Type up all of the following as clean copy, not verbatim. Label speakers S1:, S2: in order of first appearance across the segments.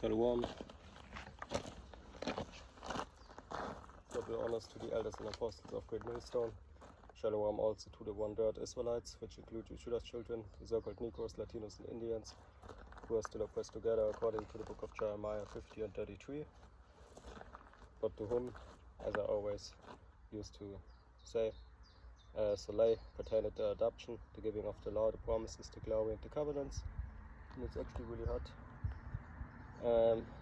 S1: Shalom. Double honors to the elders and apostles of Great Millstone. Shalom also to the one-third Israelites, which include Judah's children, the so-called Negroes, Latinos, and Indians, who are still oppressed together according to the book of Jeremiah 50 and 33. But to whom, as I always used to say, Soleil pertained the adoption, the giving of the law, the promises, the glory, and the covenants. And it's actually really hot.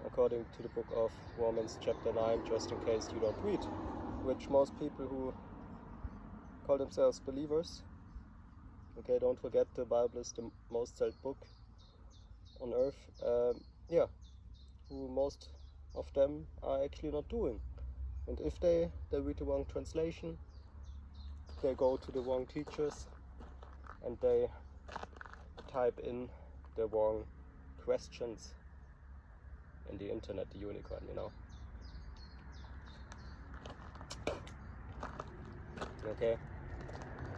S1: According to the book of Romans chapter 9, just in case you don't read, which most people who call themselves believers, okay, don't forget the Bible is the most sold book on earth, who most of them are actually not doing. And if they read the wrong translation, they go to the wrong teachers and they type in the wrong questions in the internet, the unicorn, you know. Okay,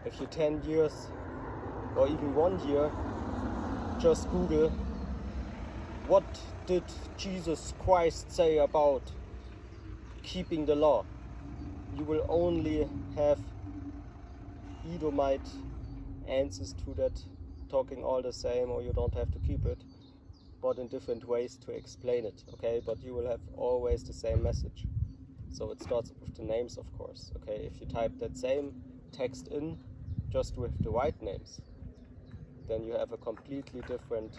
S1: if you 10 years or even 1 year just Google what did Jesus Christ say about keeping the law, you will only have Edomite answers to that, talking all the same, or you don't have to keep it, but in different ways to explain it, okay? But you will have always the same message. So it starts with the names, of course, okay? If you type that same text in just with the right names, then you have a completely different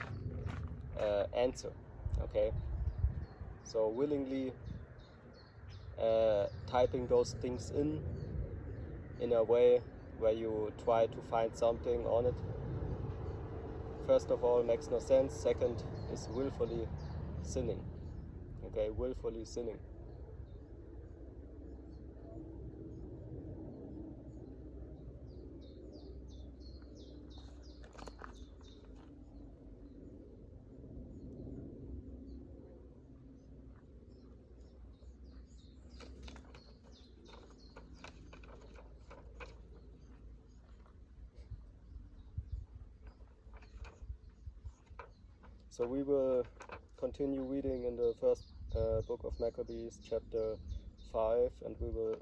S1: answer, okay? So willingly typing those things in a way where you try to find something on it, first of all, makes no sense. Second, is willfully sinning. Okay, willfully sinning. So we will continue reading in the first book of Maccabees, chapter 5, and we will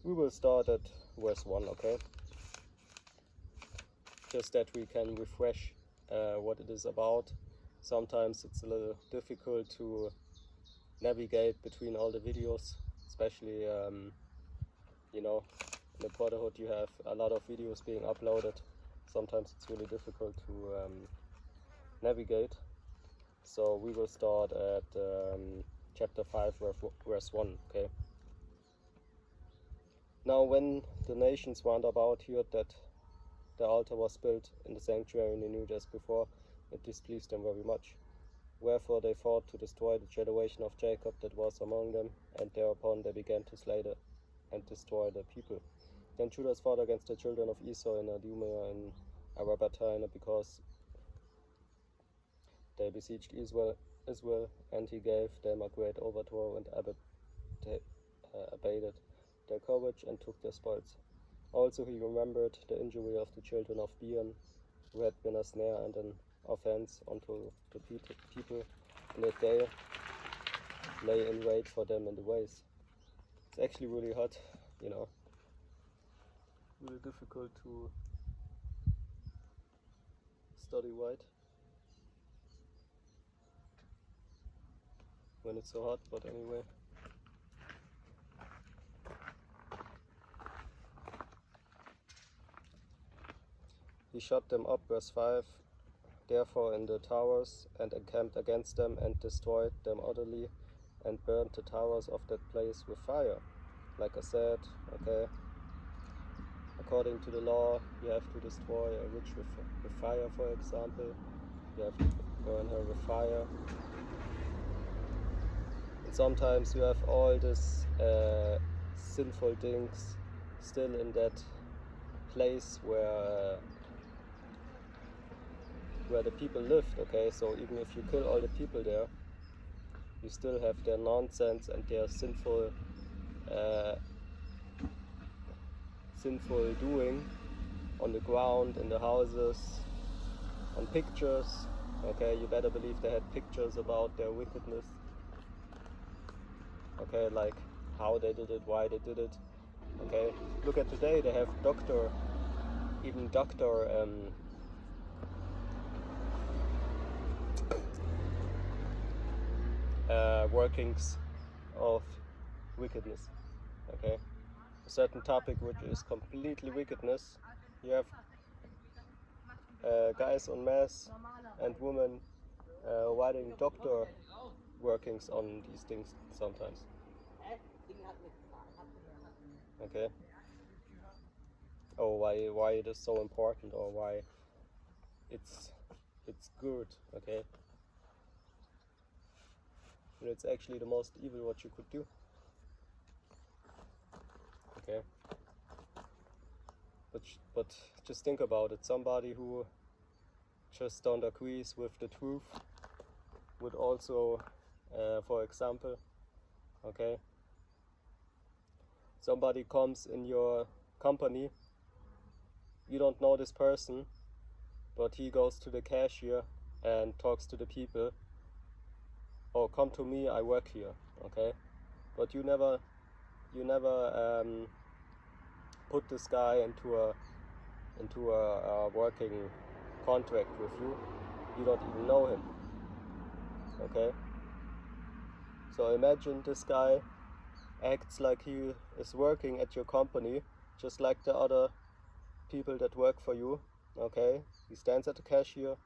S1: we will start at verse 1, okay? Just that we can refresh what it is about. Sometimes it's a little difficult to navigate between all the videos, especially you know, in the Brotherhood you have a lot of videos being uploaded. Sometimes it's really difficult to navigate. So we will start at chapter 5 verse 1, okay? Now when the nations round about heard that the altar was built in the sanctuary in the New as before, it displeased them very much. Wherefore they fought to destroy the generation of Jacob that was among them, and thereupon they began to slay and destroy the people. Then Judah fought against the children of Esau in Adumah and Arabatine, because they besieged Israel, and he gave them a great overthrow and abated their courage and took their spoils. Also he remembered the injury of the children of Bean, who had been a snare and an offense unto the people, and that they lay in wait for them in the ways. It's actually really hot, you know, really difficult to study right when it's so hot, but anyway. He shut them up, verse 5, therefore in the towers, and encamped against them, and destroyed them utterly, and burned the towers of that place with fire. Like I said, okay, according to the law, you have to destroy a witch with fire, for example. You have to burn her with fire. And sometimes you have all these sinful things still in that place where the people lived, okay? So even if you kill all the people there, you still have their nonsense and their sinful doing on the ground, in the houses, on pictures. Okay, you better believe they had pictures about their wickedness. Okay, like how they did it, why they did it. Okay, look at today, they have doctor workings of wickedness. Okay, a certain topic which is completely wickedness. You have guys on mass and women writing doctor workings on these things sometimes. Okay. Oh, why it is so important, or why it's good. Okay. And it's actually the most evil what you could do. Okay. But just think about it. Somebody who just don't agrees with the truth would also, for example, okay, somebody comes in your company, you don't know this person, but he goes to the cashier and talks to the people, oh, come to me, I work here, okay, but you never put this guy into a working contract with you. You don't even know him. Okay? So imagine this guy acts like he is working at your company, just like the other people that work for you. Okay? He stands at the cashier.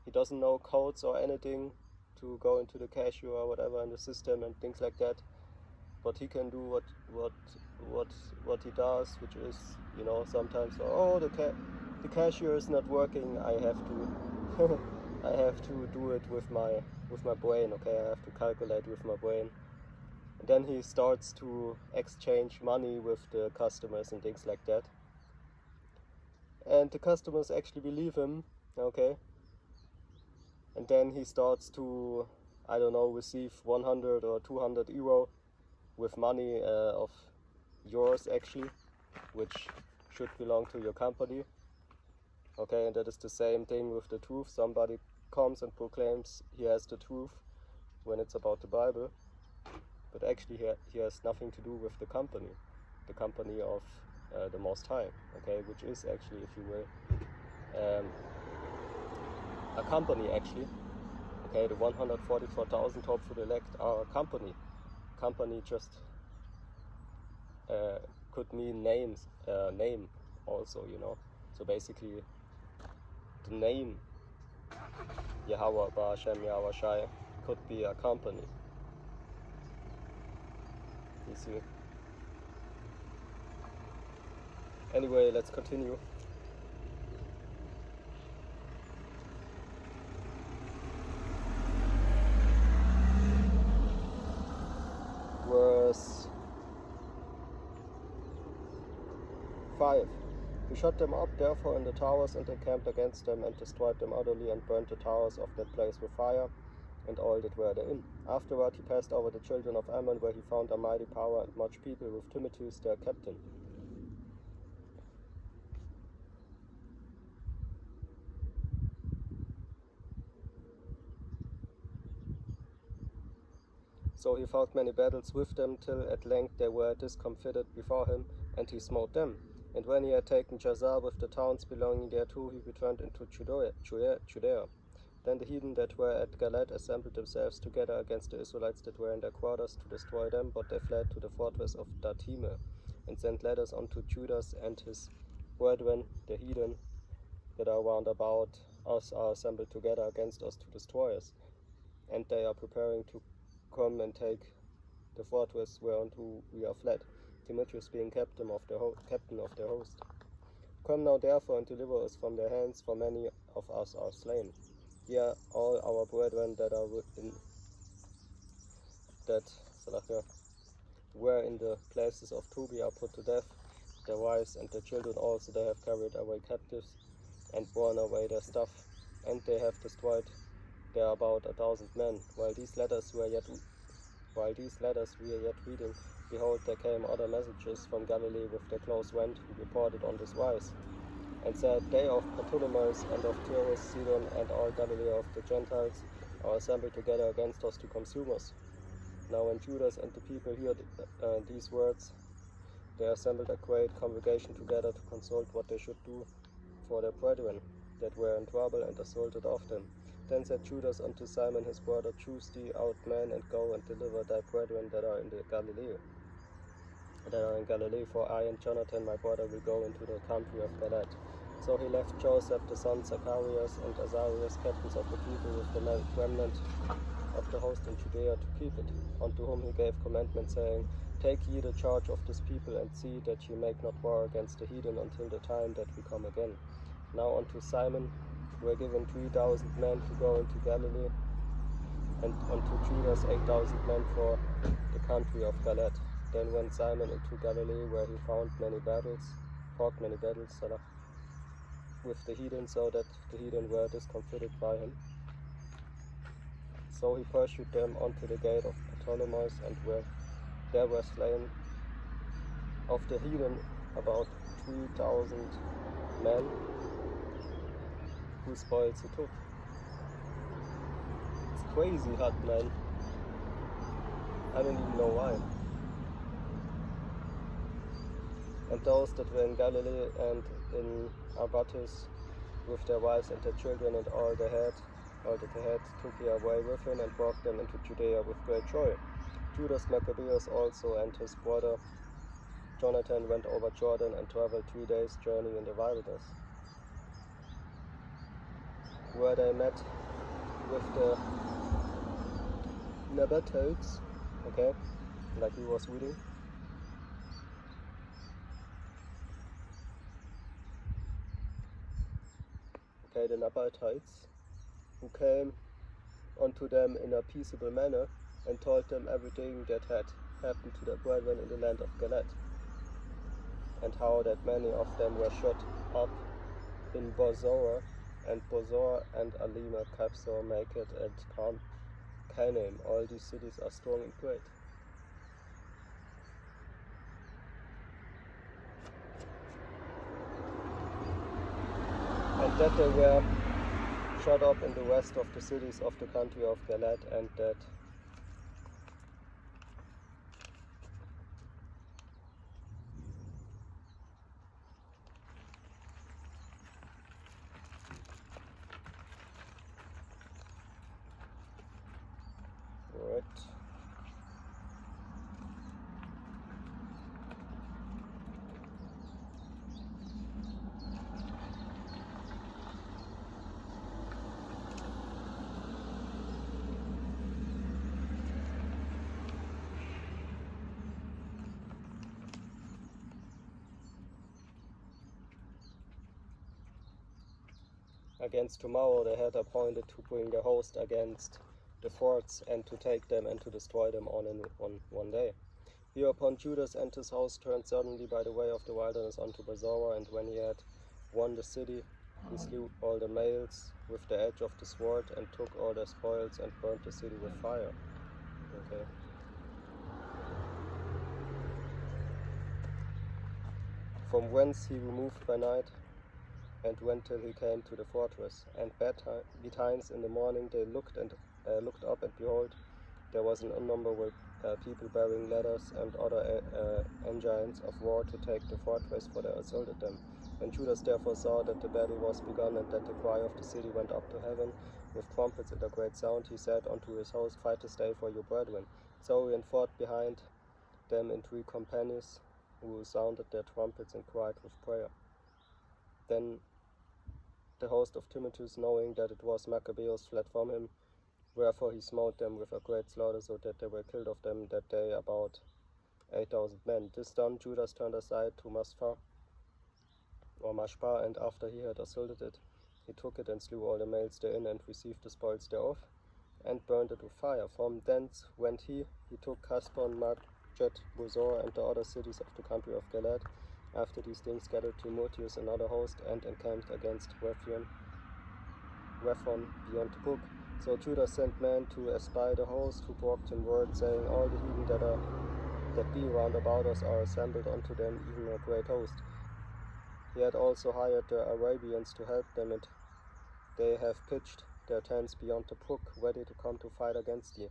S1: He doesn't know codes or anything to go into the cashier or whatever in the system and things like that. But he can do what he does, which is, you know, sometimes, oh, the cashier is not working. I have to I have to do it with my brain. Okay, I have to calculate with my brain. And then he starts to exchange money with the customers and things like that. And the customers actually believe him. Okay. And then he starts to, I don't know, receive 100 or 200 euro with money of yours actually, which should belong to your company. Okay, and that is the same thing with the truth. Somebody comes and proclaims he has the truth when it's about the Bible, but actually he has nothing to do with the company of the Most High. Okay, which is actually, if you will, a company actually. Okay, the 144,000 hopeful elect are a company. Company just could mean name also, you know. So basically, the name Yahweh Ba'Hashem Yahweh Shai could be a company. You see. Anyway, let's continue. Verse 5. We shut them up therefore in the towers and encamped against them and destroyed them utterly and burnt the towers of that place with fire and all that were therein. Afterward he passed over the children of Ammon, where he found a mighty power and much people, with Timotheus their captain. So he fought many battles with them, till at length they were discomfited before him, and he smote them. And when he had taken Jazar with the towns belonging thereto, he returned into Judea. Then the heathen that were at Galat assembled themselves together against the Israelites that were in their quarters to destroy them, but they fled to the fortress of Datime, and sent letters unto Judas and his brethren, the heathen that are round about us, are assembled together against us to destroy us, and they are preparing to come and take the fortress whereunto we are fled, Timotheus being captain of their host. Come now therefore and deliver us from their hands, for many of us are slain. Yea, all our brethren that are were in the places of Tobi are put to death, their wives and their children also they have carried away captives, and borne away their stuff, and they have destroyed there about 1,000 men. While these letters we are yet reading, behold, there came other messengers from Galilee with their close rent, who reported on this wise, and said, They of Ptolemais and of Tyrus, Sidon, and all Galilee of the Gentiles are assembled together against us to consume us. Now when Judas and the people heard these words, they assembled a great congregation together to consult what they should do for their brethren that were in trouble, and assaulted of them. Then said Judas unto Simon his brother, Choose thee out men, and go and deliver thy brethren that are in Galilee, for I and Jonathan my brother will go into the country of Galilee. So he left Joseph the son Zacharias and Azarias, captains of the people, with the remnant of the host in Judea, to keep it, unto whom he gave commandment, saying, Take ye the charge of this people, and see that ye make not war against the heathen until the time that we come again. Now unto Simon were given 3,000 men to go into Galilee, and unto Judas 8,000 men for the country of Galilee. Then went Simon into Galilee, where he fought many battles with the heathen, so that the heathen were discomfited by him. So he pursued them unto the gate of Ptolemais, and there were slain of the heathen about 3,000 men, whose spoils he took. It's crazy hot, man. I don't even know why. And those that were in Galilee and in Abatis with their wives and their children and all that they had, took he away with him, and brought them into Judea with great joy. Judas Maccabeus also and his brother Jonathan went over Jordan and traveled 3 days' journey in the wilderness, where they met with the Nabateans, okay, like he was reading. Okay, the Nabateans, who came unto them in a peaceable manner, and told them everything that had happened to their brethren in the land of Galilee, and how that many of them were shut up in Bozrah and Alima, Capsor, Maked, and Canaan. All these cities are strong and great. And that they were shut up in the rest of the cities of the country of Galilee, and that against tomorrow they had appointed to bring the host against the forts, and to take them and to destroy them all in one day. Hereupon Judas and his host turned suddenly by the way of the wilderness unto Bozrah, and when he had won the city, he slew all the males with the edge of the sword, and took all their spoils, and burnt the city with fire. Okay. From whence he removed by night, and went till he came to the fortress. And betimes in the morning they looked up, and behold, there was an unnumberable people bearing ladders and other engines of war to take the fortress, for they assaulted them. When Judas therefore saw that the battle was begun, and that the cry of the city went up to heaven with trumpets and a great sound, he said unto his host, Fight this day for your brethren. So he fought behind them in 3 companies, who sounded their trumpets and cried with prayer. Then the host of Timotheus, knowing that it was Maccabeus, fled from him, wherefore he smote them with a great slaughter, so that there were killed of them that day about 8,000 men. This done, Judas turned aside to Mashpah, and after he had assaulted it, he took it and slew all the males therein, and received the spoils thereof, and burned it with fire. From thence went he took Caspon, Marjet, Bozrah, and the other cities of the country of Galilee. After these things gathered Timotheus another host, and encamped against Rephon beyond the brook. So Judah sent men to espy the host, who brought him word, saying, All the heathen that be round about us are assembled unto them, even a great host. He had also hired the Arabians to help them, and they have pitched their tents beyond the brook, ready to come to fight against ye.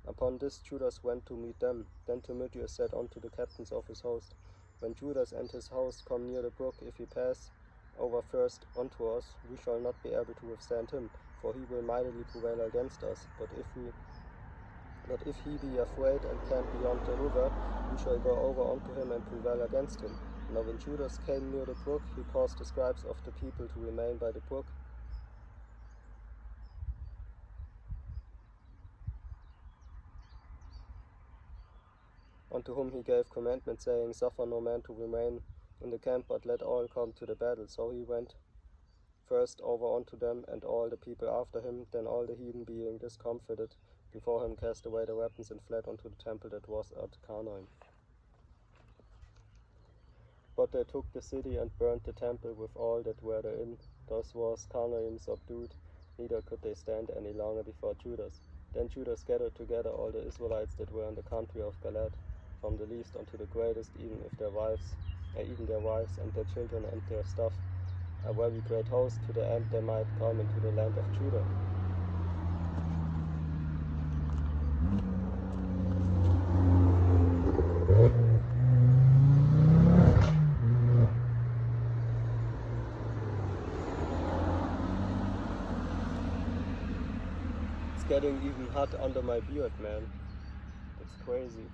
S1: Upon this Judas went to meet them. Then Timotheus said unto the captains of his host, When Judas and his host come near the brook, if he pass over first unto us, we shall not be able to withstand him, for he will mightily prevail against us. But if he be afraid and camp beyond the river, we shall go over unto him and prevail against him. Now when Judas came near the brook, he caused the scribes of the people to remain by the brook, unto whom he gave commandment, saying, Suffer no man to remain in the camp, but let all come to the battle. So he went first over unto them, and all the people after him. Then all the heathen, being discomfited before him, cast away their weapons and fled unto the temple that was at Carnaim. But they took the city and burned the temple with all that were therein. Thus was Carnaim subdued, neither could they stand any longer before Judas. Then Judas gathered together all the Israelites that were in the country of Galaad, from the least unto the greatest, even their wives and their children and their stuff, a very great host, to the end they might come into the land of Judah. It's getting even hot under my beard, man. That's crazy.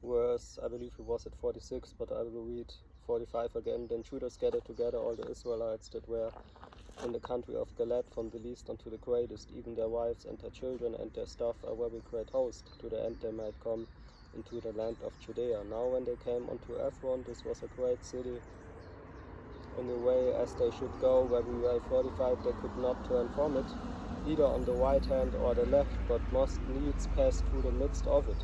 S1: Verse, I believe it was at 46, but I will read 45 again. Then Judas gathered together all the Israelites that were in the country of Galaad, from the least unto the greatest, even their wives and their children and their stuff, a very great host, to the end they might come into the land of Judea. Now when they came unto Ephron, this was a great city, in the way as they should go, very well fortified, they could not turn from it, either on the right hand or the left, but must needs pass through the midst of it.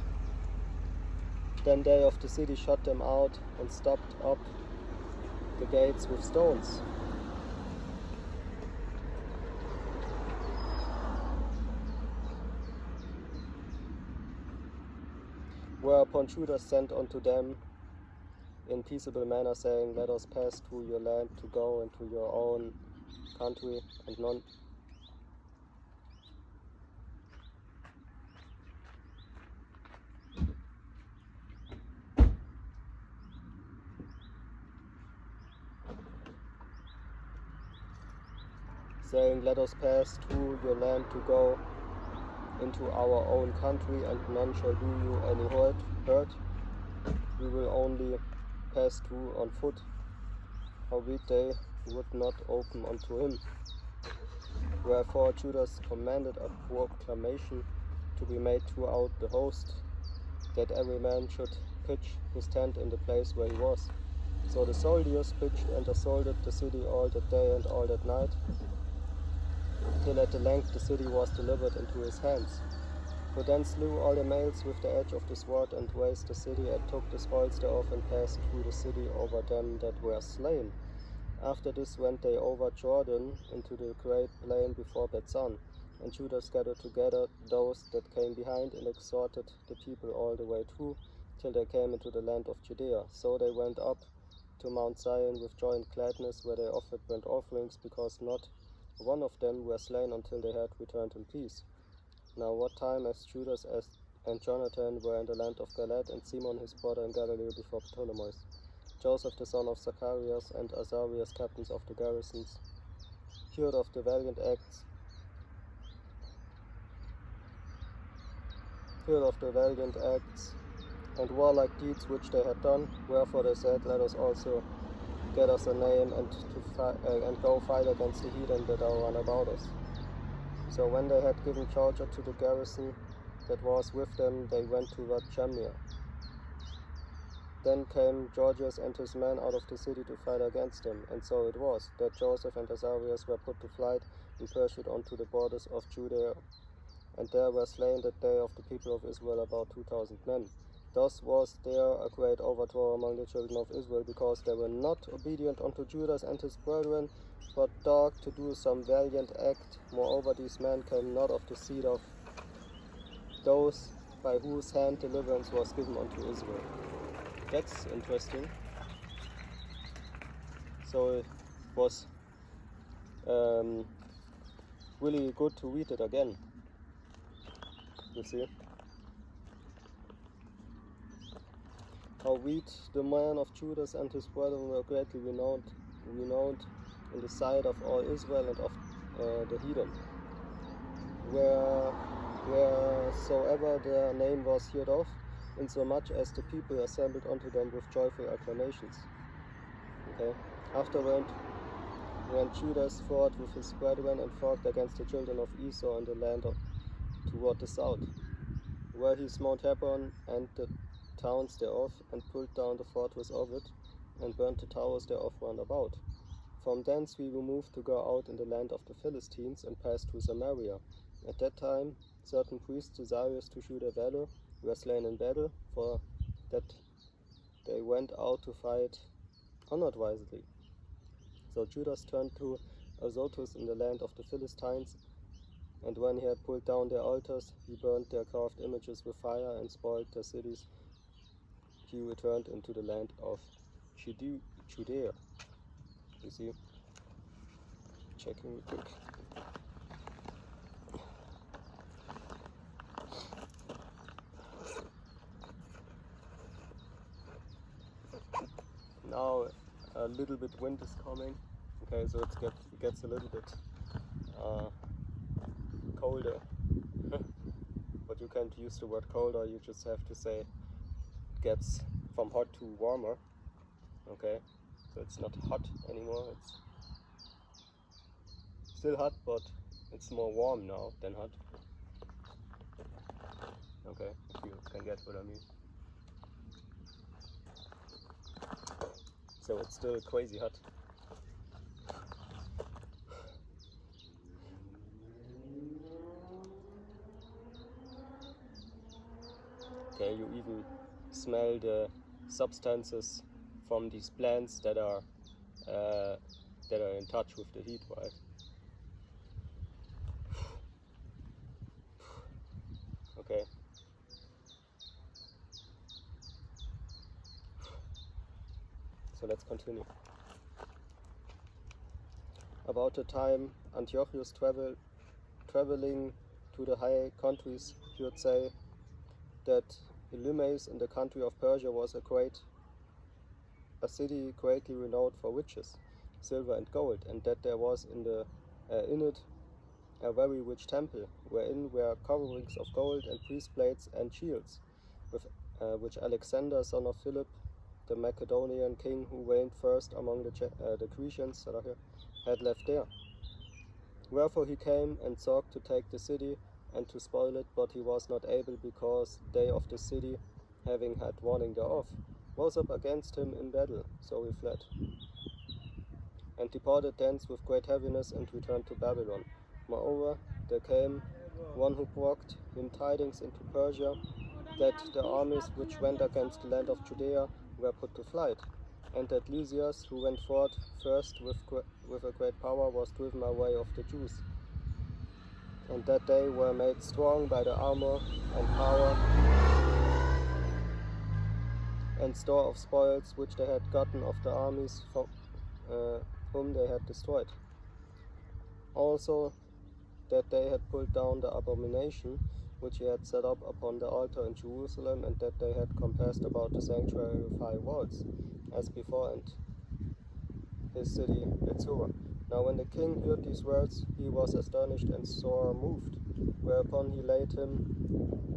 S1: Then they of the city shut them out, and stopped up the gates with stones. Whereupon Judas sent unto them in peaceable manner, saying, Let us pass through your land to go into your own country, and none saying, Let us pass through your land to go into our own country, and none shall do you any hurt. We will only pass through on foot. Howbeit they would not open unto him. Wherefore Judas commanded a proclamation to be made throughout the host, that every man should pitch his tent in the place where he was. So the soldiers pitched and assaulted the city all that day and all that night, till at the length the city was delivered into his hands. Who then slew all the males with the edge of the sword, and razed the city, and took the spoils thereof, and passed through the city over them that were slain. After this went they over Jordan into the great plain before Bethsan. And Judas gathered together those that came behind, and exhorted the people all the way through, till they came into the land of Judea. So they went up to Mount Zion with joy and gladness, where they offered burnt offerings, because not one of them were slain until they had returned in peace. Now what time as Judas and Jonathan were in the land of Galaad, and Simon his brother in Galilee before Ptolemais, Joseph the son of Zacharias, and Azarias, captains of the garrisons, heard of the valiant acts and warlike deeds which they had done. Wherefore they said, Let us also get us a name, and go fight against the heathen that are run about us. So when they had given charge to the garrison that was with them, they went toward Jamnia. Then came Georgius and his men out of the city to fight against him, and so it was, that Joseph and Azarias were put to flight and pursued on to the borders of Judea, and there were slain that day of the people of Israel about 2,000 men. Thus was there a great overthrow among the children of Israel, because they were not obedient unto Judas and his brethren, but dogged to do some valiant act. Moreover, these men came not of the seed of those by whose hand deliverance was given unto Israel. That's interesting. So it was really good to read it again. You see? How the man of Judas and his brethren were greatly renowned in the sight of all Israel and of the heathen. Wheresoever their name was heard of, insomuch as the people assembled unto them with joyful acclamations. Okay. Afterward, when Judas fought with his brethren and fought against the children of Esau in the land toward the south, where he smote Hebron and the towns thereof, and pulled down the fortress of it, and burnt the towers thereof round about. From thence we removed to go out in the land of the Philistines, and passed through Samaria. At that time certain priests desirous to shew their valor were slain in battle, for that they went out to fight unadvisedly. So Judas turned to Azotus in the land of the Philistines, and when he had pulled down their altars, he burnt their carved images with fire and spoiled their cities. He returned into the land of Judea. You see? Checking real quick. Now a little bit wind is coming. Okay, so it gets a little bit colder. But you can't use the word colder, you just have to say it gets from hot to warmer. Okay, so it's not hot anymore, it's still hot, but it's more warm now than hot. Okay, if you can get what I mean. So it's still crazy hot. Okay, you even smell the substances from these plants that are in touch with the heat, right? Okay. So let's continue. About the time Antiochus traveling to the high countries, he would say that Elymas in the country of Persia was a city greatly renowned for riches, silver and gold, and that there was in it a very rich temple, wherein were coverings of gold and breastplates and shields, which Alexander, son of Philip, the Macedonian king who reigned first among the Grecians that are here, had left there. Wherefore he came and sought to take the city and to spoil it, but he was not able, because they of the city, having had warning thereof, rose up against him in battle. So he fled, and departed thence with great heaviness, and returned to Babylon. Moreover, there came one who brought him tidings into Persia, that the armies which went against the land of Judea were put to flight, and that Lysias, who went forth first with a great power, was driven away of the Jews, and that they were made strong by the armor and power and store of spoils which they had gotten of the armies whom they had destroyed. Also that they had pulled down the abomination which he had set up upon the altar in Jerusalem, and that they had compassed about the sanctuary with high walls, as before, and his city Bethsura. Now when the king heard these words, he was astonished and sore moved, whereupon he laid him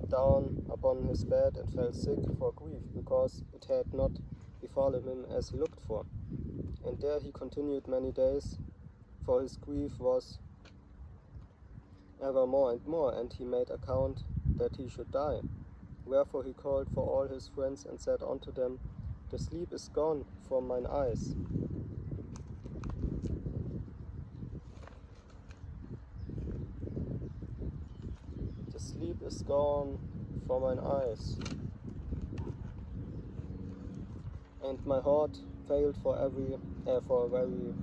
S1: down upon his bed and fell sick for grief, because it had not befallen him as he looked for. And there he continued many days, for his grief was ever more and more, and he made account that he should die. Wherefore he called for all his friends, and said unto them, The sleep is gone from mine eyes. The sleep is gone from mine eyes. And my heart failed for very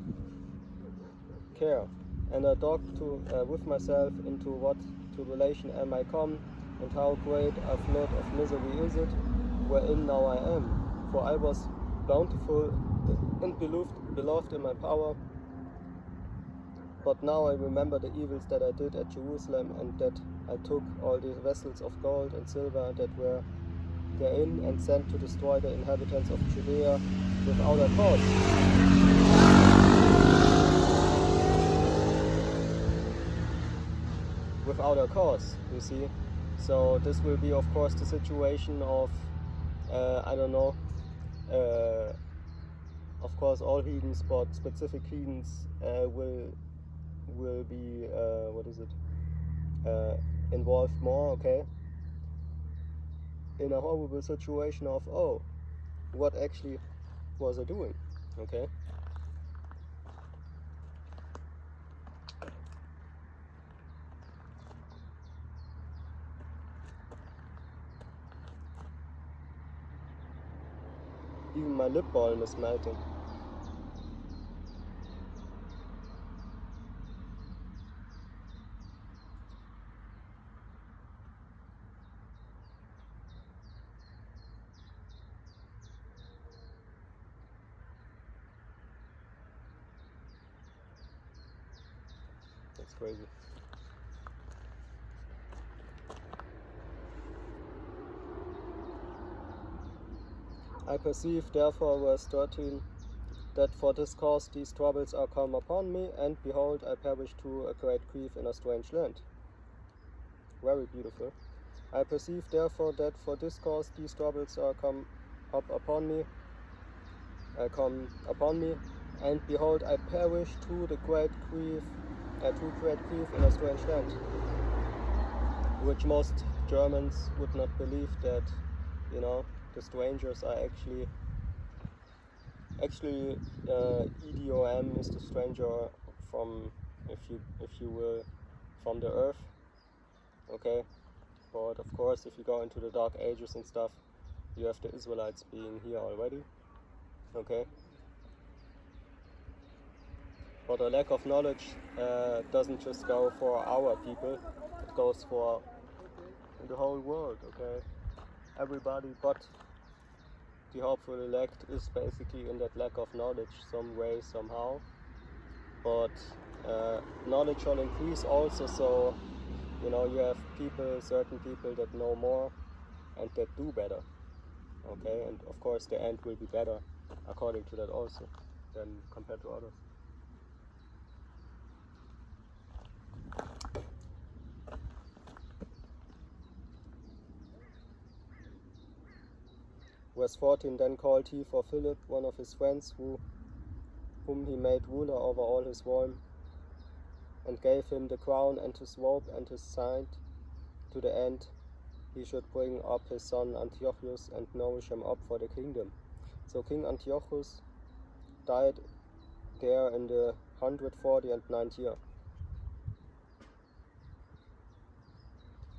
S1: care. And I talked with myself into what tribulation am I come, and how great a flood of misery is it, wherein now I am. For I was bountiful and beloved in my power, but now I remember the evils that I did at Jerusalem, and that I took all the vessels of gold and silver that were therein, and sent to destroy the inhabitants of Judea without a cause. Without a cause, you see. So this will be, of course, the situation of, I don't know, of course all heathens, but specific heathens will be, involved more, okay, in a horrible situation of, oh, what actually was I doing, okay? Even my lip balm is melting. That's crazy. I perceive, therefore, verse 13, that for this cause these troubles are come upon me, and behold, I perish through a great grief in a strange land. Very beautiful. I perceive, therefore, that for this cause these troubles are come upon me, and behold, I perish through great grief in a strange land. Which most Germans would not believe that, you know, the strangers are actually EDOM is the stranger from, if you will, from the earth, okay? But of course, if you go into the Dark Ages and stuff, you have the Israelites being here already, okay? But a lack of knowledge doesn't just go for our people, it goes for the whole world, okay? Everybody but the hopeful elect is basically in that lack of knowledge some way, somehow. But knowledge shall increase also, so you know, you have certain people that know more and that do better, okay? And of course the end will be better according to that also than compared to others. Verse 14, then called he for Philip, one of his friends, whom he made ruler over all his realm, and gave him the crown and his robe and his sign, to the end he should bring up his son Antiochus and nourish him up for the kingdom. So King Antiochus died there in the 149th year.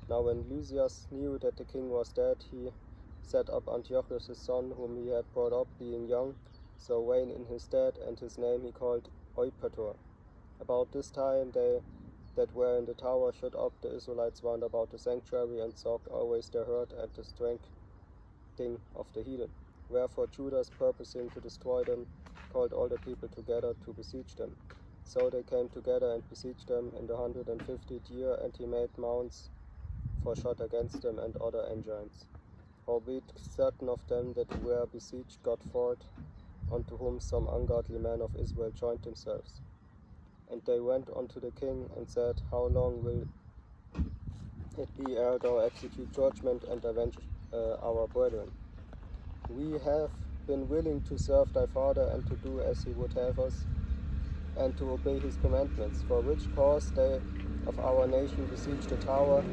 S1: Now when Lysias knew that the king was dead, he set up Antiochus his son, whom he had brought up being young, so reigned in his stead, and his name he called Eupator. About this time they that were in the tower shut up, the Israelites round about the sanctuary, and sought always their herd and the strengthening of the heathen. Wherefore Judas, purposing to destroy them, called all the people together to besiege them. So they came together and besieged them in the 150th year, and he made mounts for shot against them and other engines. Howbeit certain of them that were besieged got forth, unto whom some ungodly men of Israel joined themselves. And they went unto the king and said, How long will it be ere thou execute judgment and avenge our brethren? We have been willing to serve thy father and to do as he would have us, and to obey his commandments, for which cause they of our nation besieged the tower,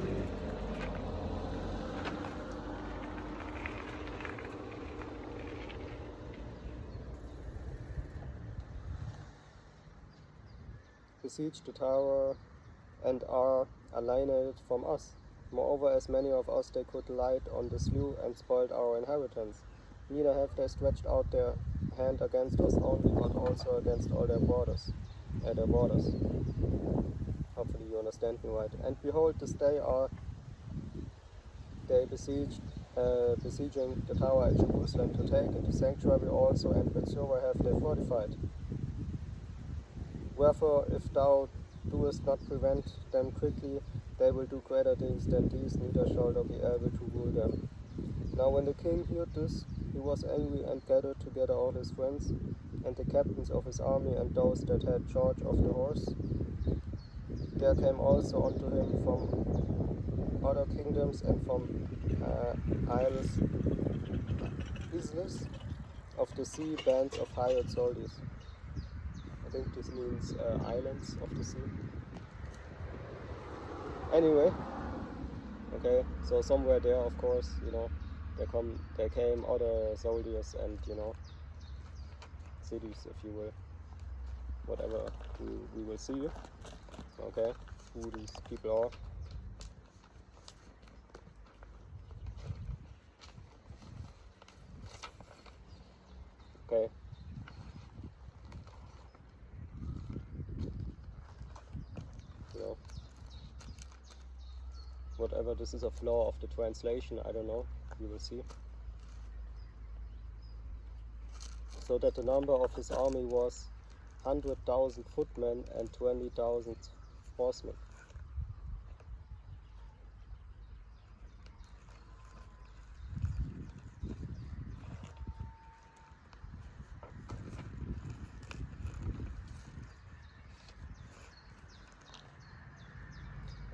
S1: besiege the tower and are alienated from us. Moreover, as many of us they could light on the slough and spoiled our inheritance. Neither have they stretched out their hand against us only, but also against all their borders. Hopefully you understand me right. And behold, this day are they besieging the tower at Jerusalem to take it. The sanctuary also and Bethsura have they fortified. Wherefore, if thou doest not prevent them quickly, they will do greater things than these, neither shall thou be able to rule them. Now when the king heard this, he was angry and gathered together all his friends, and the captains of his army, and those that had charge of the horse. There came also unto him from other kingdoms and from isles of the sea bands of hired soldiers. I think this means islands of the sea. Anyway, okay, so somewhere there, of course, there came other soldiers and, cities, if you will, whatever we will see, okay, who these people are. Okay. Whatever this is a flaw of the translation, I don't know, we will see. So that the number of his army was 100,000 footmen and 20,000 horsemen.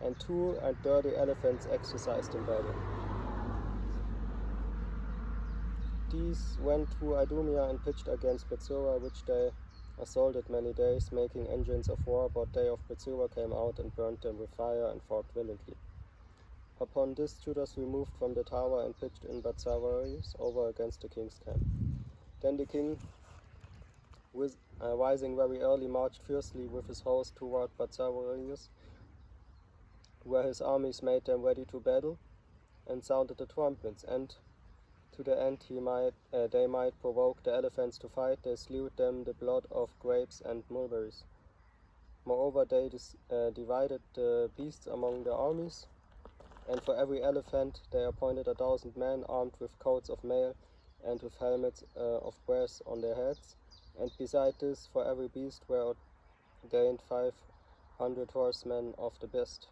S1: And 32 elephants exercised in battle. These went to Idumea and pitched against Bethsura, which they assaulted many days, making engines of war, but they of Bethsura came out and burnt them with fire and fought valiantly. Upon this Judas removed from the tower and pitched in Bethsavaris over against the king's camp. Then the king, rising very early, marched fiercely with his host toward Bethsavaris, where his armies made them ready to battle, and sounded the trumpets, and to the end they might provoke the elephants to fight, they slew them the blood of grapes and mulberries. Moreover, they divided the beasts among the armies, and for every elephant they appointed 1,000 men armed with coats of mail and with helmets of brass on their heads, and beside this for every beast were ordained 500 horsemen of the best.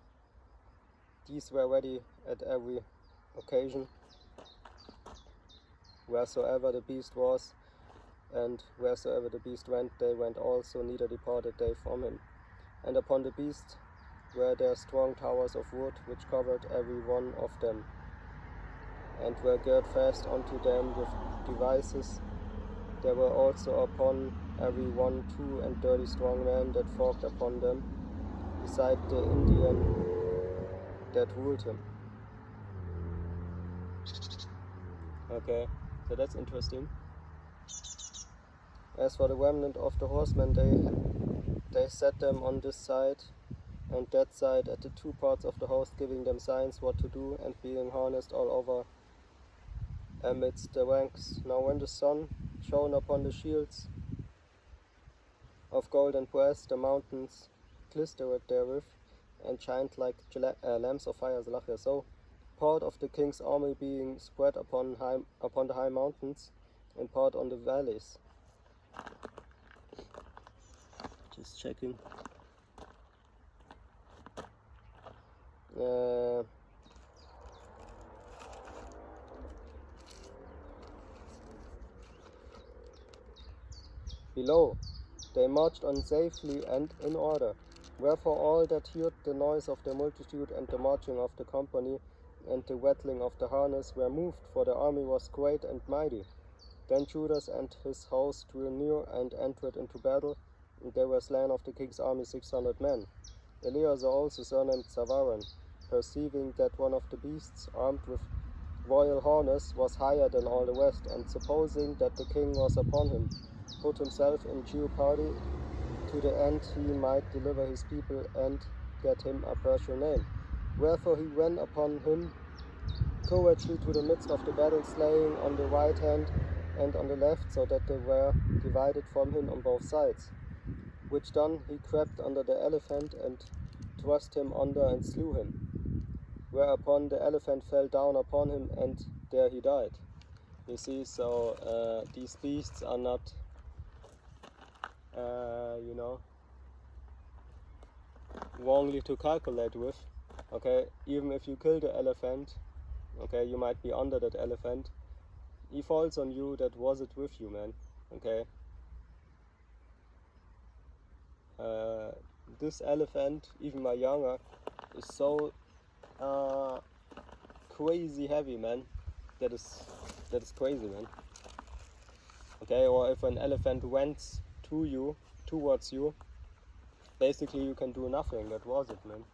S1: These were ready at every occasion, wheresoever the beast was, and wheresoever the beast went, they went also, neither departed they from him. And upon the beast were there strong towers of wood, which covered every one of them, and were girt fast unto them with devices. There were also upon every one 32 strong men that fought upon them, beside the Indian that ruled him. Okay, so that's interesting. As for the remnant of the horsemen, they set them on this side and that side at the two parts of the host, giving them signs what to do, and being harnessed all over amidst the ranks. Now when the sun shone upon the shields of gold and brass, the mountains glistered therewith, and shined like lamps of fire. So part of the king's army being spread upon the high mountains, and part on the valleys. Just checking. Below, they marched on safely and in order. Wherefore all that heard the noise of the multitude and the marching of the company and the rattling of the harness were moved, for the army was great and mighty. Then Judas and his host drew near and entered into battle, and there were slain of the king's army 600 men. Eleazar also, surnamed Savaran, perceiving that one of the beasts, armed with royal harness, was higher than all the rest, and supposing that the king was upon him, put himself in jeopardy to the end he might deliver his people and get him a partial name. Wherefore he went upon him covertly to the midst of the battle, slaying on the right hand and on the left, so that they were divided from him on both sides. Which done, he crept under the elephant and thrust him under and slew him. Whereupon the elephant fell down upon him, and there he died. You see, so these beasts are not, wrongly to calculate with. Okay, even if you kill the elephant, okay, you might be under that elephant. He falls on you, that was it with you, man. Okay. This elephant, even my younger, is so crazy heavy, man. That is crazy, man. Okay, or if an elephant went towards you, basically you can do nothing. That was it, man.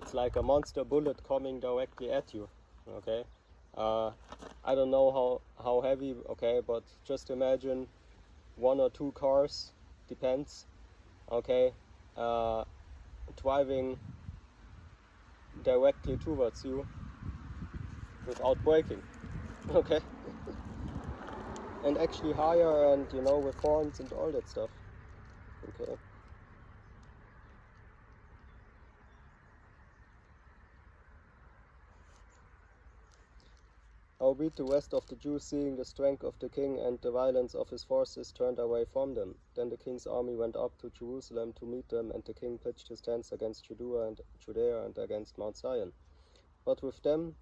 S1: It's like a monster bullet coming directly at you. Okay, I don't know how heavy. Okay, but just imagine 1 or 2 cars, depends. Okay, driving directly towards you without braking. Okay, and actually higher, and with horns and all that stuff. Okay. Howbeit the rest of the Jews, seeing the strength of the king and the violence of his forces, turned away from them. Then the king's army went up to Jerusalem to meet them, and the king pitched his tents against Judea and against Mount Zion. But with them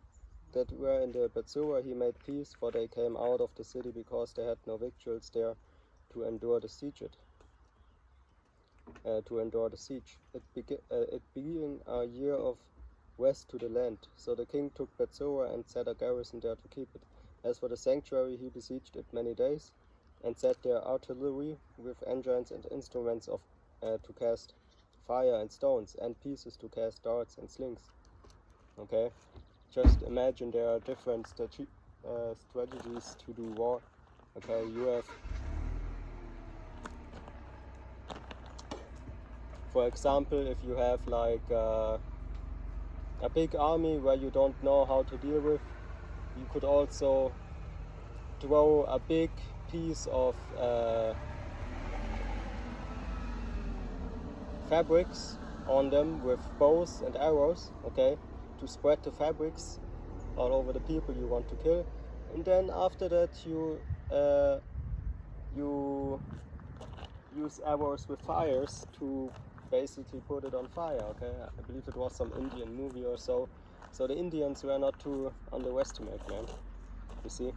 S1: that were in the Bethsura he made peace, for they came out of the city because they had no victuals there to endure the siege. It being a year of west to the land. So the king took Bethsura and set a garrison there to keep it. As for the sanctuary, he besieged it many days, and set there artillery with engines and instruments to cast fire and stones, and pieces to cast darts and slings. Okay, just imagine there are different strategies to do war. Okay, you have, for example, if you have like a big army where you don't know how to deal with, you could also throw a big piece of fabrics on them with bows and arrows, okay, to spread the fabrics all over the people you want to kill. And then after that you use arrows with fires to basically put it on fire. Okay, I believe it was some Indian movie or so. So the Indians were not to underestimate, man. You see,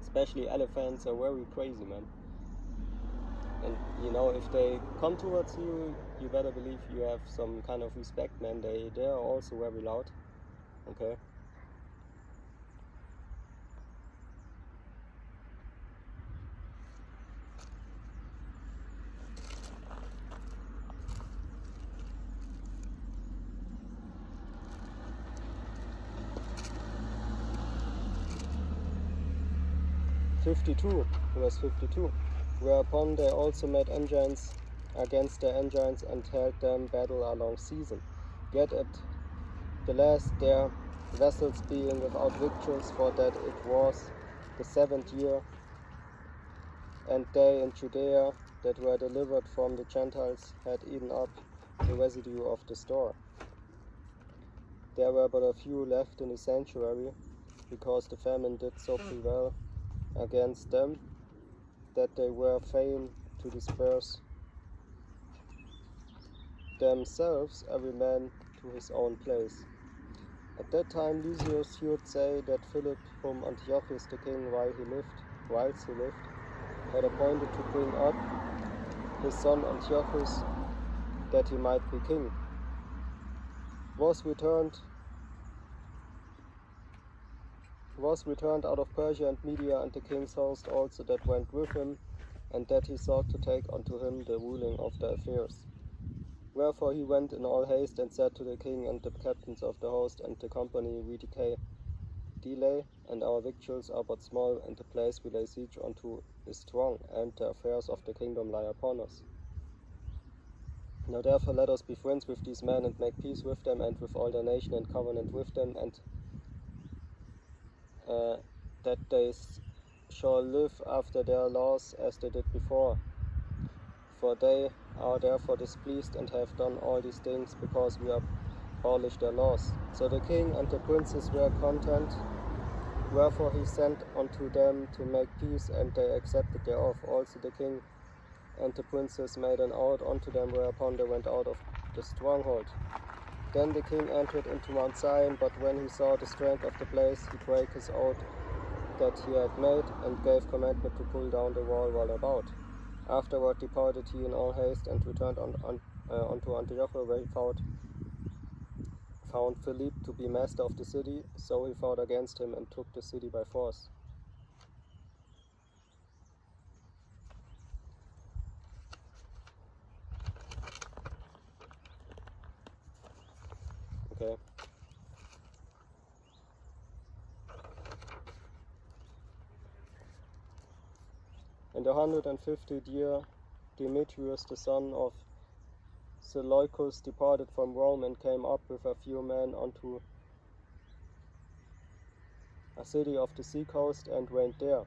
S1: especially elephants are very crazy, man. And if they come towards you, you better believe you have some kind of respect, man. They are also very loud. Okay. Verse 52. Whereupon they also made engines against their engines, and held them battle a long season. Yet at the last their vessels being without victuals, for that it was the 7th year, and they in Judea that were delivered from the Gentiles had eaten up the residue of the store. There were but a few left in the sanctuary, because the famine did so prevail against them, that they were fain to disperse themselves, every man to his own place. At that time Lysias heard say that Philip, whom Antiochus the king whilst he lived, had appointed to bring up his son Antiochus, that he might be king, was returned out of Persia and Media, and the king's host also that went with him, and that he sought to take unto him the ruling of the affairs. Wherefore he went in all haste, and said to the king and the captains of the host and the company, We decay delay, and our victuals are but small, and the place we lay siege unto is strong, and the affairs of the kingdom lie upon us. Now therefore let us be friends with these men, and make peace with them, and with all their nation, and covenant with them, and that they shall live after their laws as they did before. For they are therefore displeased, and have done all these things, because we abolished their laws. So the king and the princes were content, wherefore he sent unto them to make peace, and they accepted thereof. Also the king and the princes made an oath unto them, whereupon they went out of the stronghold. Then the king entered into Mount Zion, but when he saw the strength of the place, he brake his oath that he had made, and gave commandment to pull down the wall round about. Afterward departed he in all haste, and returned unto Antioch, where he found Philip to be master of the city. So he fought against him, and took the city by force. Okay. In the 150th year, Demetrius, the son of Seleucus, departed from Rome, and came up with a few men unto a city of the sea coast, and reigned there.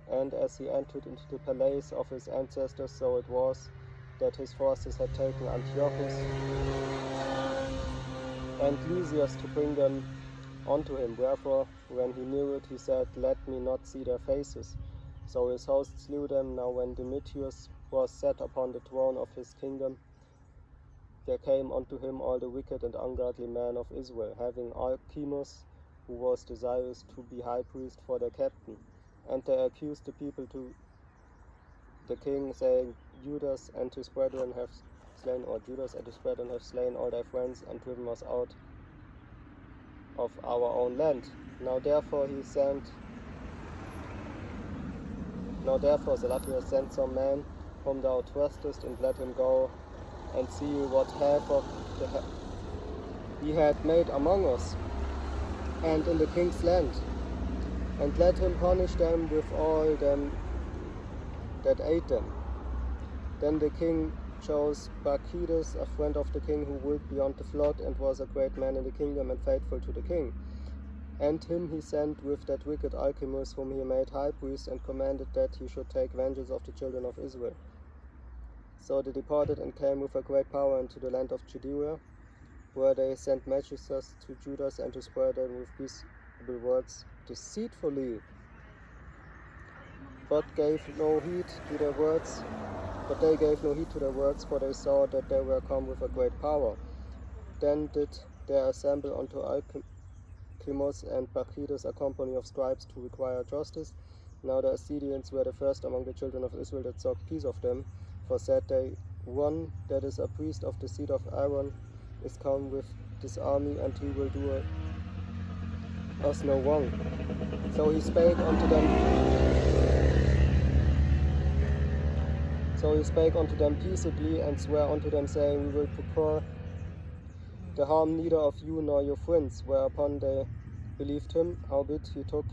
S1: And as he entered into the palace of his ancestors, so it was that his forces had taken Antiochus and Lysias to bring them unto him. Wherefore, when he knew it, he said, Let me not see their faces. So his host slew them. Now when Demetrius was set upon the throne of his kingdom, there came unto him all the wicked and ungodly men of Israel, having Alcimus, who was desirous to be high priest, for their captain. And they accused the people to the king, saying, Judas and his brethren have slain all thy friends, and driven us out of our own land. Now therefore Zalatius sent some man whom thou trustest, and let him go and see what havoc he had made among us and in the king's land, and let him punish them with all them that ate them. Then the king chose Bacchides, a friend of the king, who ruled beyond the flood, and was a great man in the kingdom, and faithful to the king. And him he sent with that wicked Alcimus, whom he made high priest, and commanded that he should take vengeance of the children of Israel. So they departed, and came with a great power into the land of Judea, where they sent messengers to Judas and his brethren with peaceable words deceitfully, but gave no heed to their words. But they gave no heed to their words, for they saw that they were come with a great power. Then did there assemble unto Alcimus and Bacchides a company of scribes to require justice. Now the Assyrians were the first among the children of Israel that sought peace of them, for said they, One that is a priest of the seed of Aaron is come with this army, and he will do us no wrong. So he spake unto them peaceably, and sware unto them, saying, We will procure the harm neither of you nor your friends. Whereupon they believed him. Howbeit he took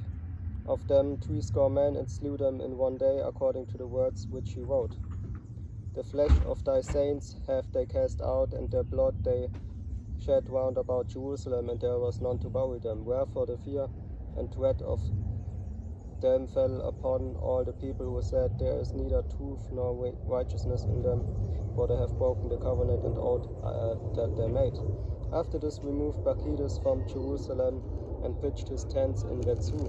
S1: of them 70 men, and slew them in one day, according to the words which he wrote. The flesh of thy saints have they cast out, and their blood they shed round about Jerusalem, and there was none to bury them. Wherefore the fear and dread of them fell upon all the people, who said, There is neither truth nor righteousness in them, for they have broken the covenant and oath that they made. After this removed Bacchides from Jerusalem, and pitched his tents in Getzet.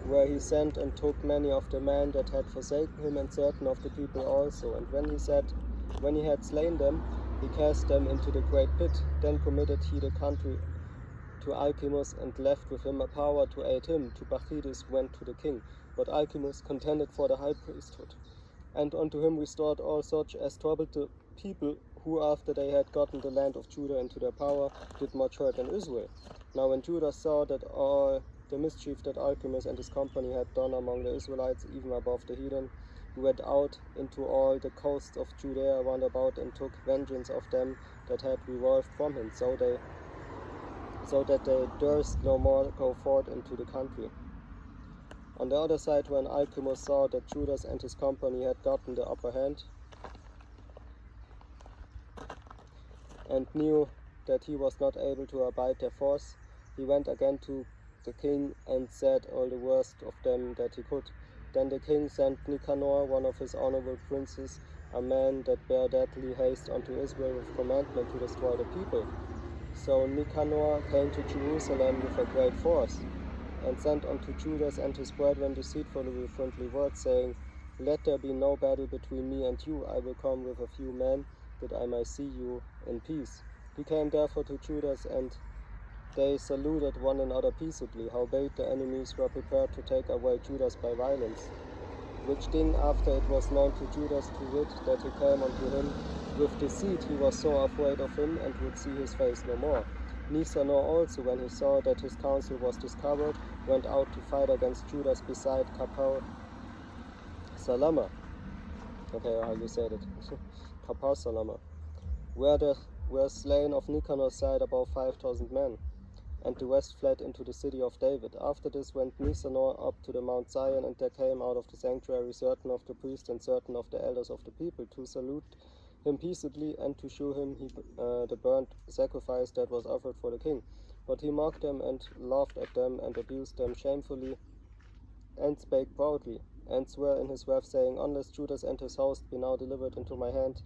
S1: Where he sent and took many of the men that had forsaken him, and certain of the people also. And when he had slain them, he cast them into the great pit. Then committed he the country to Alcimus and left with him a power to aid him. To Bacchides went to the king, but Alcimus contended for the high priesthood, and unto him restored all such as troubled the people, who after they had gotten the land of Judah into their power, did much hurt in Israel. Now when Judah saw that all the mischief that Alcimus and his company had done among the Israelites, even above the heathen, he went out into all the coasts of Judea round about, and took vengeance of them that had revolved from him, so that they durst no more go forth into the country. On the other side, when Alcimus saw that Judas and his company had gotten the upper hand, and knew that he was not able to abide their force, he went again to the king and said all the worst of them that he could. Then the king sent Nicanor, one of his honorable princes, a man that bare deadly haste unto Israel with commandment to destroy the people. So Nicanor came to Jerusalem with a great force, and sent unto Judas and his brethren deceitfully with friendly words, saying, Let there be no battle between me and you. I will come with a few men, that I may see you in peace. He came therefore to Judas, and they saluted one another peaceably. Howbeit the enemies were prepared to take away Judas by violence. Which thing after it was known to Judas, to wit, that he came unto him with deceit, he was so afraid of him, and would see his face no more. Nicanor also, when he saw that his counsel was discovered, went out to fight against Judas beside Kapar Salama. Okay, how you said it. Kapar Salama. Where there were slain of Nicanor's side about 5,000 men, and the rest fled into the city of David. After this went Nicanor up to the Mount Zion, and there came out of the sanctuary certain of the priests and certain of the elders of the people, to salute him peaceably, and to shew him the burnt sacrifice that was offered for the king. But he mocked them, and laughed at them, and abused them shamefully, and spake proudly, and sware in his wrath, saying, Unless Judas and his host be now delivered into my hand,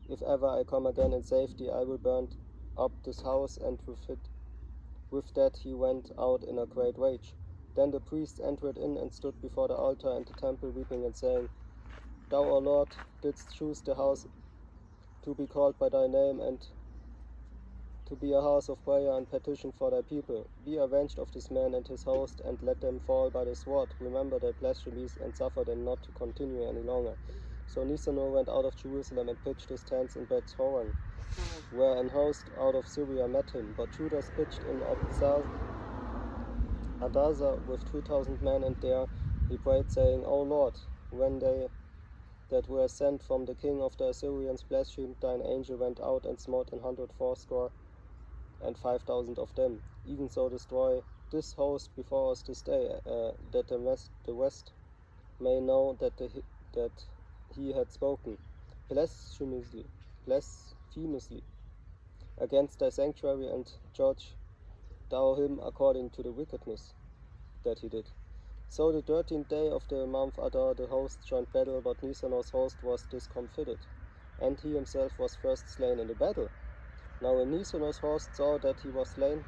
S1: if ever I come again in safety, I will burn up this house. And with that he went out in a great rage. Then the priests entered in, and stood before the altar and the temple, weeping and saying, Thou, O Lord, didst choose the house to be called by thy name, and to be a house of prayer and petition for thy people. Be avenged of this man and his host, and let them fall by the sword. Remember their blasphemies, and suffer them not to continue any longer. So Nicanor went out of Jerusalem, and pitched his tents in Beth Horon, where an host out of Syria met him. But Judas pitched in Adazah with 2,000 men, and there he prayed, saying, O Lord, when they that were sent from the king of the Assyrians blasphemed, thine angel went out and smote 185,000 of them. Even so destroy this host before us this day, that the rest may know that he had spoken blasphemously against thy sanctuary, and judge thou him according to the wickedness that he did. So the 13th day of the month Adar the host joined battle, but Nicanor's host was discomfited, and he himself was first slain in the battle. Now when Nicanor's host saw that he was slain,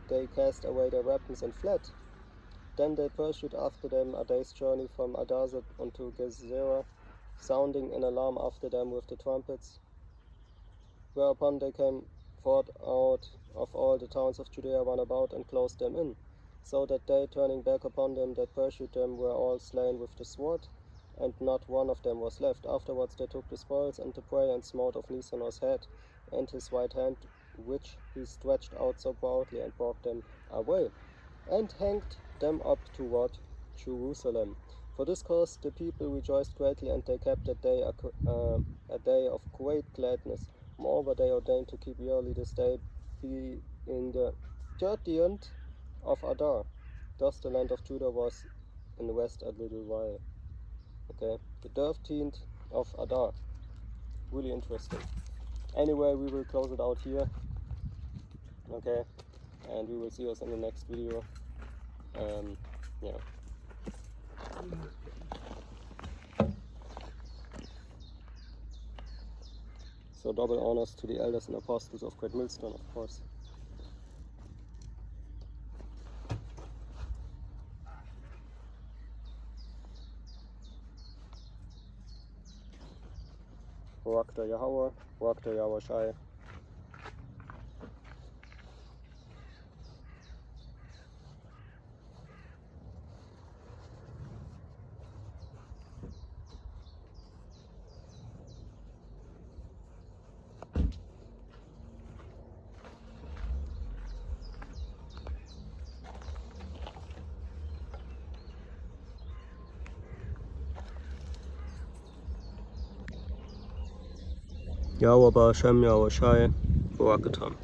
S1: they cast away their weapons and fled. Then they pursued after them a day's journey from Adazah unto Gezerah, sounding an alarm after them with the trumpets. Whereupon they came forth out of all the towns of Judea round about, and closed them in, so that they, turning back upon them that pursued them, were all slain with the sword, and not one of them was left. Afterwards they took the spoils and the prey, and smote of Nicanor's head and his right hand, which he stretched out so proudly, and brought them away, and hanged them up toward Jerusalem. For this cause the people rejoiced greatly, and they kept a day of great gladness. Moreover, they ordained to keep yearly this day, be in the 30th of Adar. Thus the land of Judah was in rest a little while. Okay, the 13th of Adar. Really interesting. Anyway, we will close it out here. Okay, and we will see us in the next video. Yeah. So double honors to the elders and apostles of Great Millstone, of course. Rock. Wakta Yahweh, Wakta Yahweh Shai. Yahweh Ba'Shem Yahweh Shai, Barakatam.